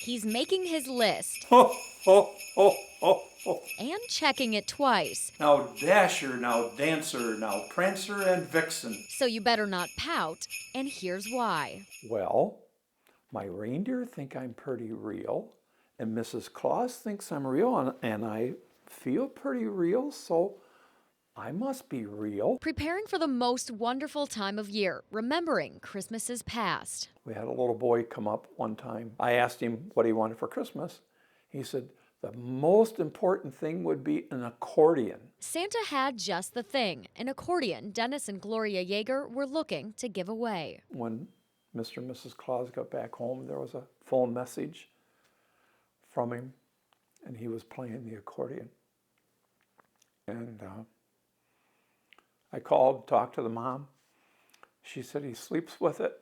He's making his list Ho, ho, ho, ho, ho. and checking it twice. Now Dasher, now Dancer, now Prancer and Vixen. So you better not pout, and here's why. Well, my reindeer think I'm pretty real, and Mrs. Claus thinks I'm real, and I feel pretty real, so I must be real. Preparing for the most wonderful time of year, remembering Christmases past. We had a little boy come up one time. I asked him what he wanted for Christmas. He said, the most important thing would be an accordion. Santa had just the thing, an accordion Dennis and Gloria Yeager were looking to give away. When Mr. and Mrs. Claus got back home, there was a phone message from him, and he was playing the accordion. And I called, talked to the mom. She said he sleeps with it,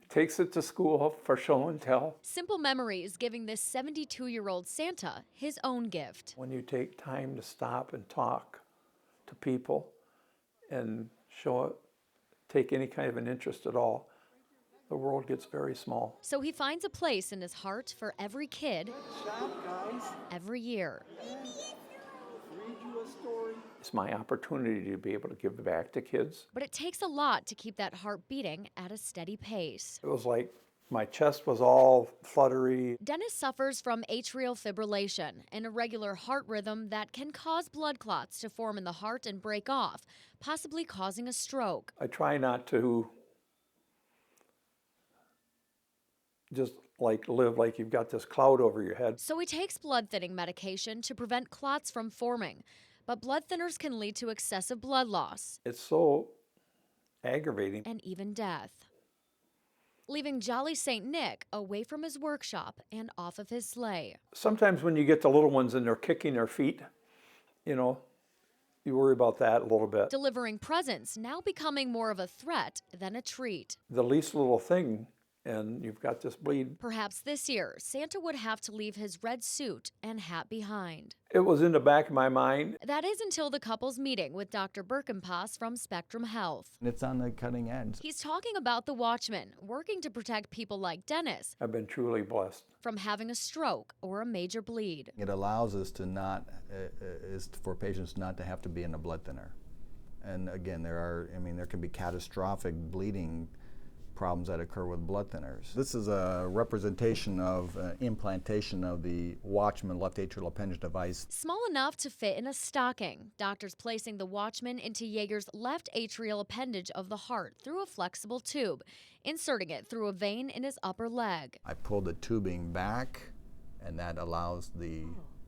takes it to school for show and tell. Simple Memories giving this 72-year-old Santa his own gift. When you take time to stop and talk to people and take any kind of an interest at all, the world gets very small. So he finds a place in his heart for every kid, Good job, guys. every year. Read you a story. It's my opportunity to be able to give back to kids. But it takes a lot to keep that heart beating at a steady pace. It was like my chest was all fluttery. Dennis suffers from atrial fibrillation, an irregular heart rhythm that can cause blood clots to form in the heart and break off, possibly causing a stroke. I try not to just live like you've got this cloud over your head. So he takes blood thinning medication to prevent clots from forming. But blood thinners can lead to excessive blood loss It's so aggravating. and even death, leaving Jolly St. Nick away from his workshop and off of his sleigh. Sometimes when you get the little ones and they're kicking their feet, you worry about that a little bit. Delivering presents now becoming more of a threat than a treat. The least little thing, and you've got this bleed. Perhaps this year, Santa would have to leave his red suit and hat behind. It was in the back of my mind. That is until the couple's meeting with Dr. Birkenpass from Spectrum Health. It's on the cutting edge. He's talking about the Watchman, working to protect people like Dennis I've been truly blessed. from having a stroke or a major bleed. It allows us to not, is for patients not to have to be in a blood thinner. And again, there can be catastrophic bleeding problems that occur with blood thinners. This is a representation of implantation of the Watchman left atrial appendage device. Small enough to fit in a stocking, doctors placing the Watchman into Yeager's left atrial appendage of the heart through a flexible tube, inserting it through a vein in his upper leg. I pulled the tubing back, and that allows the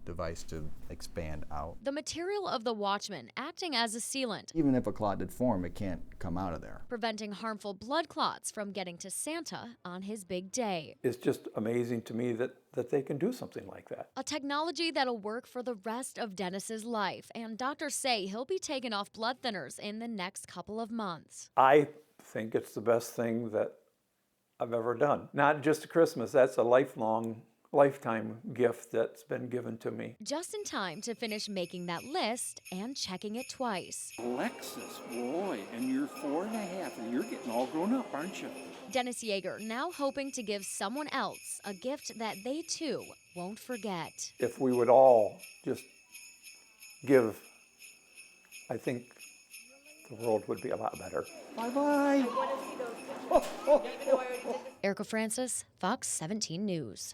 device to expand out. The material of the Watchman acting as a sealant, Even if a clot did form, it can't come out of there. preventing harmful blood clots from getting to Santa on his big day. It's just amazing to me that they can do something like that. A technology that'll work for the rest of Dennis's life, and doctors say he'll be taken off blood thinners in the next couple of months. I think it's the best thing that I've ever done. Not just at Christmas, that's a lifetime gift that's been given to me. Just in time to finish making that list and checking it twice. Alexis, boy, and you're 4.5, and you're getting all grown up, aren't you? Dennis Yeager now hoping to give someone else a gift that they too won't forget. If we would all just give, I think the world would be a lot better. Bye-bye. Erica Francis, Fox 17 News.